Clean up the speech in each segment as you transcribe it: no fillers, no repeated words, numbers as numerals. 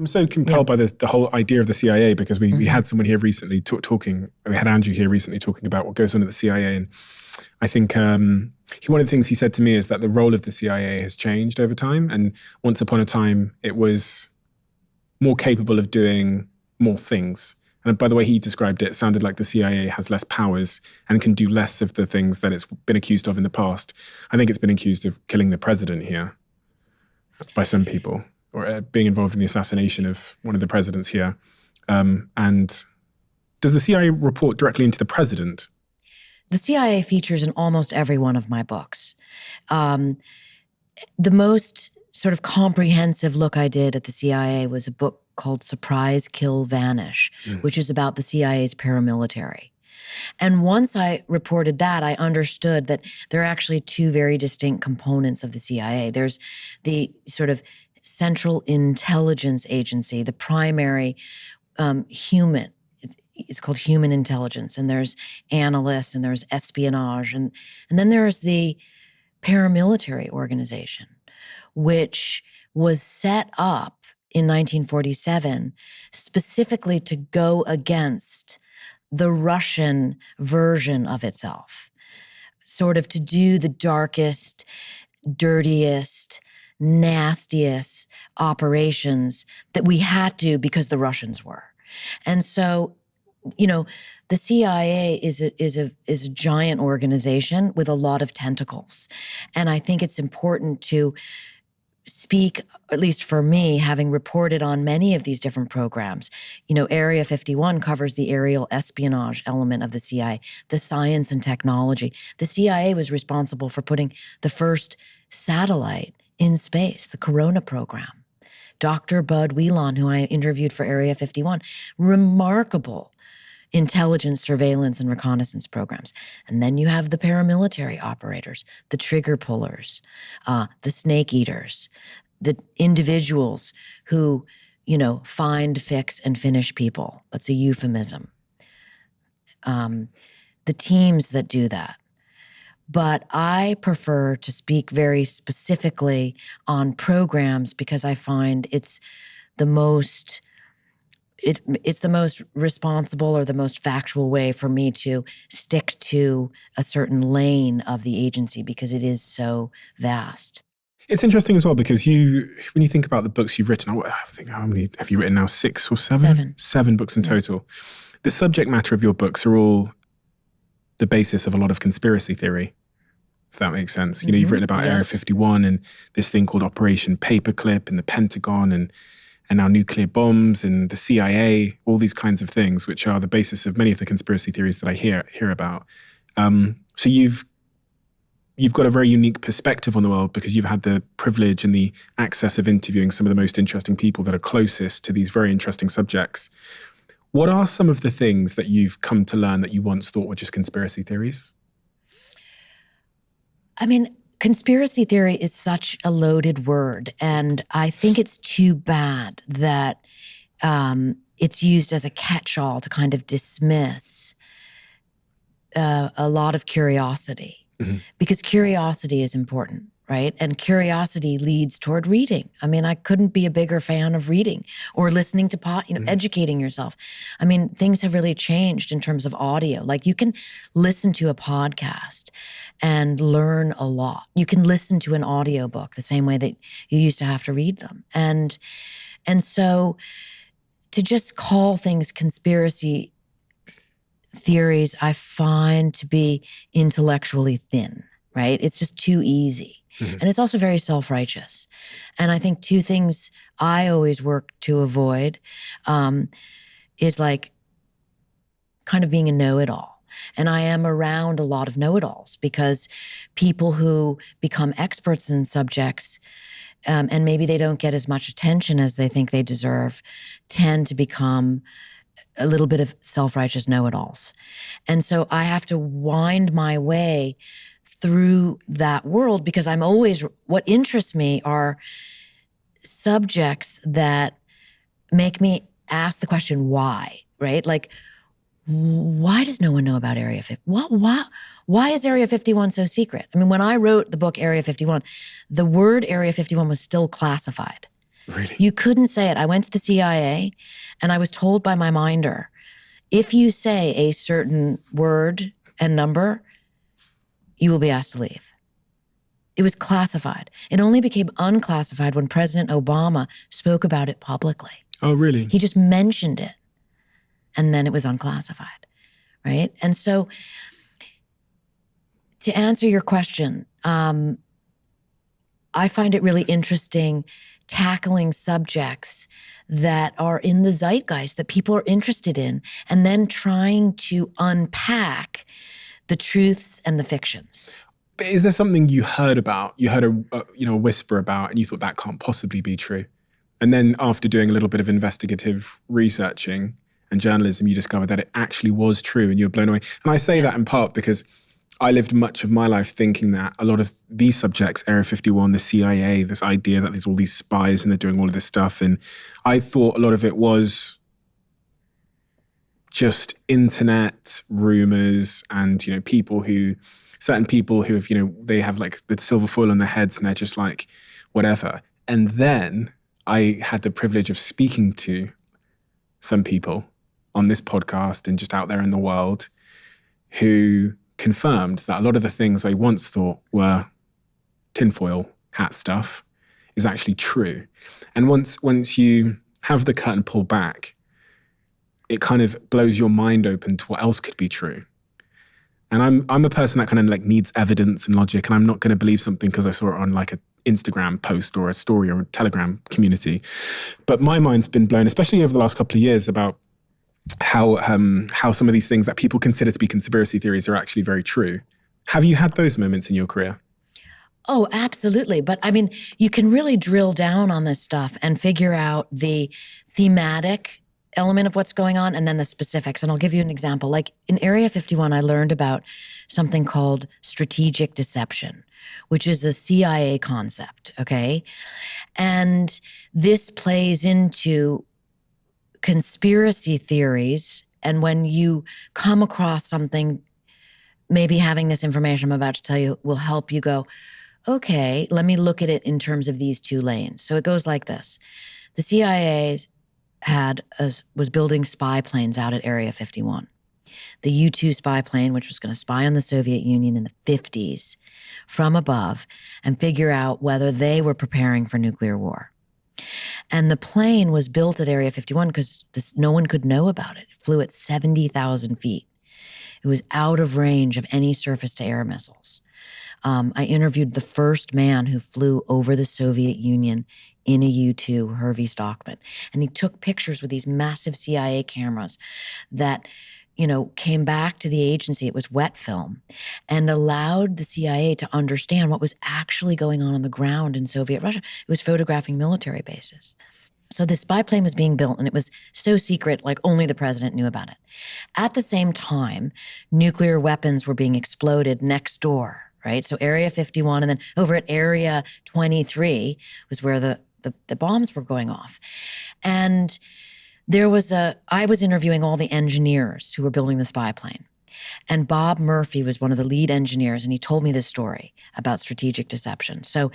I'm so compelled by the whole idea of the CIA because we had someone here recently talking, we had Andrew here recently talking about what goes on at the CIA. And I think one of the things he said to me is that the role of the CIA has changed over time. And once upon a time, it was more capable of doing more things. And by the way he described it, it sounded like the CIA has less powers and can do less of the things that it's been accused of in the past. I think it's been accused of killing the president here by some people, or being involved in the assassination of one of the presidents here. And does the CIA report directly into the president? The CIA features in almost every one of my books. The most sort of comprehensive look I did at the CIA was a book called Surprise, Kill, Vanish, which is about the CIA's paramilitary. And once I reported that, I understood that there are actually two very distinct components of the CIA. There's the sort of Central Intelligence Agency, the primary human. It's called human intelligence. And there's analysts and there's espionage. And then there's the paramilitary organization, which was set up in 1947 specifically to go against the Russian version of itself, sort of to do the darkest, dirtiest, nastiest operations that we had to because the Russians were. And so, you know, the CIA is a giant organization with a lot of tentacles. And I think it's important to speak, at least for me, having reported on many of these different programs. You know, Area 51 covers the aerial espionage element of the CIA, the science and technology. The CIA was responsible for putting the first satellite in space, the Corona program. Dr. Bud Whelan, who I interviewed for Area 51, remarkable intelligence, surveillance, and reconnaissance programs. And then you have the paramilitary operators, the trigger pullers, the snake eaters, the individuals who, you know, find, fix, and finish people. That's a euphemism. The teams that do that. But I prefer to speak very specifically on programs because I find it's the most responsible or the most factual way for me to stick to a certain lane of the agency because it is so vast. It's interesting as well because when you think about the books you've written, I think how many have you written now? 6 or 7? 7. 7 books in total. The subject matter of your books are all the basis of a lot of conspiracy theory, if that makes sense. You know, you've written about Area 51 and this thing called Operation Paperclip and the Pentagon and now nuclear bombs and the CIA, all these kinds of things, which are the basis of many of the conspiracy theories that I hear about. So you've got a very unique perspective on the world because you've had the privilege and the access of interviewing some of the most interesting people that are closest to these very interesting subjects. What are some of the things that you've come to learn that you once thought were just conspiracy theories? I mean, conspiracy theory is such a loaded word, and I think it's too bad that it's used as a catch-all to kind of dismiss a lot of curiosity, because curiosity is important, right? And curiosity leads toward reading. I mean, I couldn't be a bigger fan of reading or listening to educating yourself. I mean, things have really changed in terms of audio. Like you can listen to a podcast and learn a lot. You can listen to an audiobook the same way that you used to have to read them. And so to just call things conspiracy theories, I find to be intellectually thin, right? It's just too easy. And it's also very self-righteous. And I think two things I always work to avoid is like kind of being a know-it-all. And I am around a lot of know-it-alls because people who become experts in subjects and maybe they don't get as much attention as they think they deserve tend to become a little bit of self-righteous know-it-alls. And so I have to wind my way through that world because what interests me are subjects that make me ask the question, why, right? Like, why does no one know about Area 51? Why is Area 51 so secret? I mean, when I wrote the book Area 51, the word Area 51 was still classified. Really? You couldn't say it. I went to the CIA and I was told by my minder, if you say a certain word and number, you will be asked to leave. It was classified. It only became unclassified when President Obama spoke about it publicly. Oh, really? He just mentioned it, and then it was unclassified, right? And so to answer your question, I find it really interesting tackling subjects that are in the zeitgeist that people are interested in, and then trying to unpack the truths and the fictions. But is there something you heard about, you heard a whisper about, and you thought that can't possibly be true? And then after doing a little bit of investigative researching and journalism, you discovered that it actually was true and you were blown away. And I say that in part because I lived much of my life thinking that a lot of these subjects, Area 51, the CIA, this idea that there's all these spies and they're doing all of this stuff. And I thought a lot of it was just internet rumors and, certain people who have, they have like the silver foil on their heads and they're just like, whatever. And then I had the privilege of speaking to some people on this podcast and just out there in the world who confirmed that a lot of the things I once thought were tinfoil hat stuff is actually true. And once you have the curtain pulled back, it kind of blows your mind open to what else could be true. And I'm a person that kind of like needs evidence and logic, and I'm not going to believe something because I saw it on like an Instagram post or a story or a Telegram community. But my mind's been blown, especially over the last couple of years, about how some of these things that people consider to be conspiracy theories are actually very true. Have you had those moments in your career? Oh, absolutely. But I mean, you can really drill down on this stuff and figure out the thematic element of what's going on and then the specifics. And I'll give you an example. Like in Area 51, I learned about something called strategic deception, which is a CIA concept, okay? And this plays into conspiracy theories. And when you come across something, maybe having this information I'm about to tell you will help you go, okay, let me look at it in terms of these two lanes. So it goes like this. The CIA was building spy planes out at Area 51. The U-2 spy plane, which was going to spy on the Soviet Union in the 50s from above and figure out whether they were preparing for nuclear war. And the plane was built at Area 51 because no one could know about it. It flew at 70,000 feet. It was out of range of any surface-to-air missiles. I interviewed the first man who flew over the Soviet Union in a U-2, Hervey Stockman. And he took pictures with these massive CIA cameras that, came back to the agency. It was wet film and allowed the CIA to understand what was actually going on the ground in Soviet Russia. It was photographing military bases. So the spy plane was being built and it was so secret, like only the president knew about it. At the same time, nuclear weapons were being exploded next door, right? So Area 51 and then over at Area 23 was where the bombs were going off. And I was interviewing all the engineers who were building the spy plane. And Bob Murphy was one of the lead engineers, and he told me this story about strategic deception. So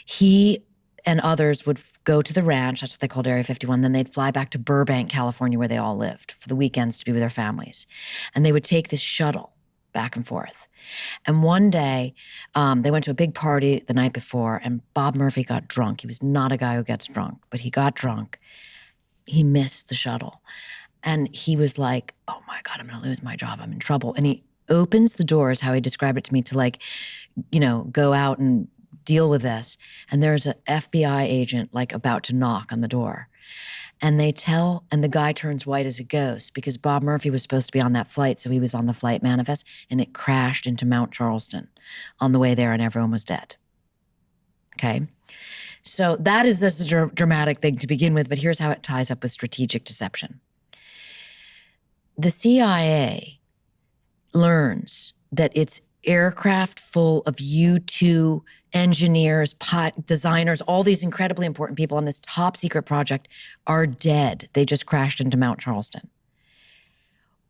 he and others would go to the ranch, that's what they called Area 51, then they'd fly back to Burbank, California, where they all lived for the weekends to be with their families. And they would take this shuttle back and forth. And one day, they went to a big party the night before, and Bob Murphy got drunk. He was not a guy who gets drunk, but he got drunk. He missed the shuttle. And he was like, oh my God, I'm going to lose my job. I'm in trouble. And he opens the doors, how he described it to me, to go out and deal with this. And there's an FBI agent about to knock on the door. And the guy turns white as a ghost because Bob Murphy was supposed to be on that flight. So he was on the flight manifest and it crashed into Mount Charleston on the way there and everyone was dead. Okay. So that is this dramatic thing to begin with, but here's how it ties up with strategic deception. The CIA learns that its aircraft full of U-2 engineers, designers, all these incredibly important people on this top secret project are dead. They just crashed into Mount Charleston.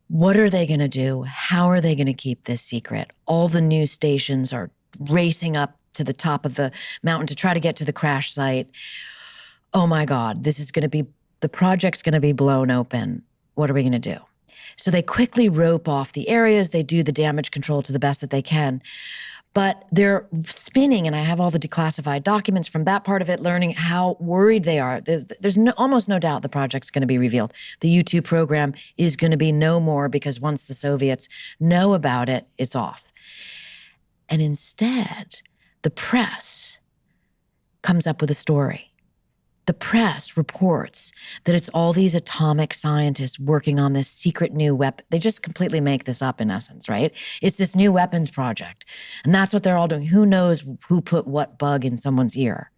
What are they going to do? How are they going to keep this secret? All the news stations are racing up to the top of the mountain to try to get to the crash site. oh my God, the project's going to be blown open. What are we going to do? So they quickly rope off the areas. They do the damage control to the best that they can. But they're spinning, and I have all the declassified documents from that part of it, learning how worried they are. There's almost no doubt the project's going to be revealed. The U-2 program is going to be no more because once the Soviets know about it, it's off. And instead, the press comes up with a story. The press reports that it's all these atomic scientists working on this secret new weapon. They just completely make this up in essence, right? It's this new weapons project. And that's what they're all doing. Who knows who put what bug in someone's ear?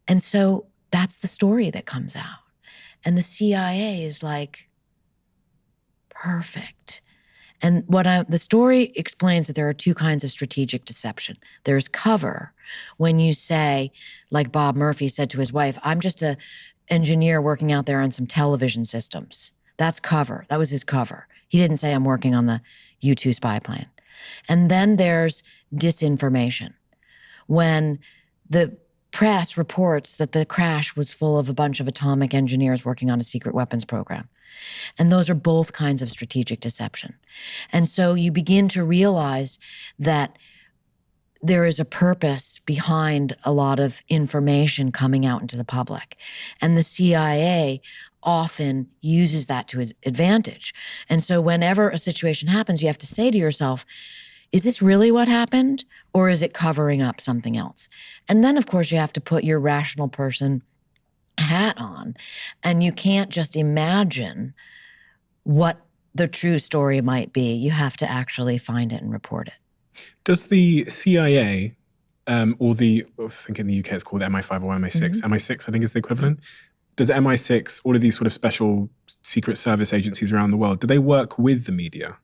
And so that's the story that comes out. And the CIA is like, perfect. And the story explains that there are two kinds of strategic deception. There's cover, when you say, like Bob Murphy said to his wife, I'm just an engineer working out there on some television systems. That's cover. That was his cover. He didn't say I'm working on the U-2 spy plane. And then there's disinformation. When the press reports that the crash was full of a bunch of atomic engineers working on a secret weapons program. And those are both kinds of strategic deception. And so you begin to realize that there is a purpose behind a lot of information coming out into the public. And the CIA often uses that to its advantage. And so whenever a situation happens, you have to say to yourself, is this really what happened? Or is it covering up something else? And then, of course, you have to put your rational person hat on. And you can't just imagine what the true story might be. You have to actually find it and report it. Does the CIA, or I think in the UK it's called MI5 or MI6, MI6 I think is the equivalent. Does MI6, all of these sort of special secret service agencies around the world, do they work with the media?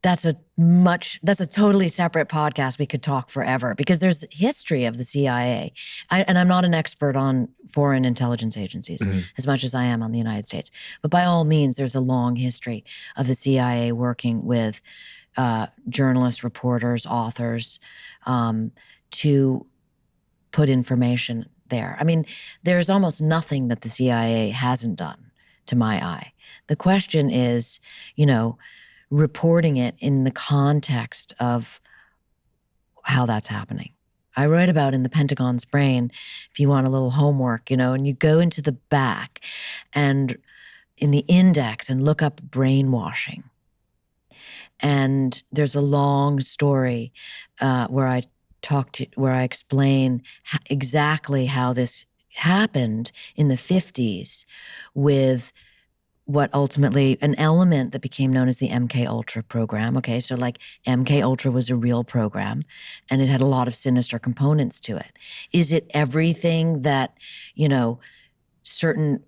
That's a totally separate podcast. We could talk forever because there's history of the CIA. And I'm not an expert on foreign intelligence agencies as much as I am on the United States. But by all means, there's a long history of the CIA working with journalists, reporters, authors to put information there. I mean, there's almost nothing that the CIA hasn't done to my eye. The question is, reporting it in the context of how that's happening. I write about in The Pentagon's Brain, if you want a little homework, and you go into the back and in the index and look up brainwashing. And there's a long story where I explain exactly how this happened in the 50s with what ultimately an element that became known as the MK Ultra program. Okay, so like MK Ultra was a real program and it had a lot of sinister components to it. Is it everything that, certain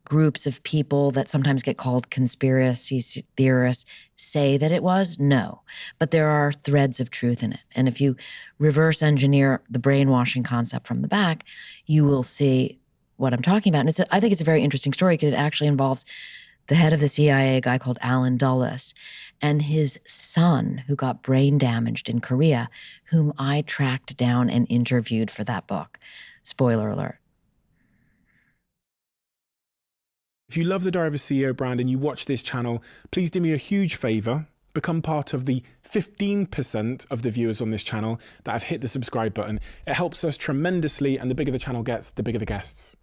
groups of people that sometimes get called conspiracy theorists say that it was? No, but there are threads of truth in it. And if you reverse engineer the brainwashing concept from the back, you will see what I'm talking about. And I think it's a very interesting story because it actually involves the head of the CIA, a guy called Alan Dulles, and his son who got brain damaged in Korea, whom I tracked down and interviewed for that book. Spoiler alert. If you love the Diary of a CEO brand and you watch this channel, please do me a huge favor. Become part of the 15% of the viewers on this channel that have hit the subscribe button. It helps us tremendously, and the bigger the channel gets, the bigger the guests.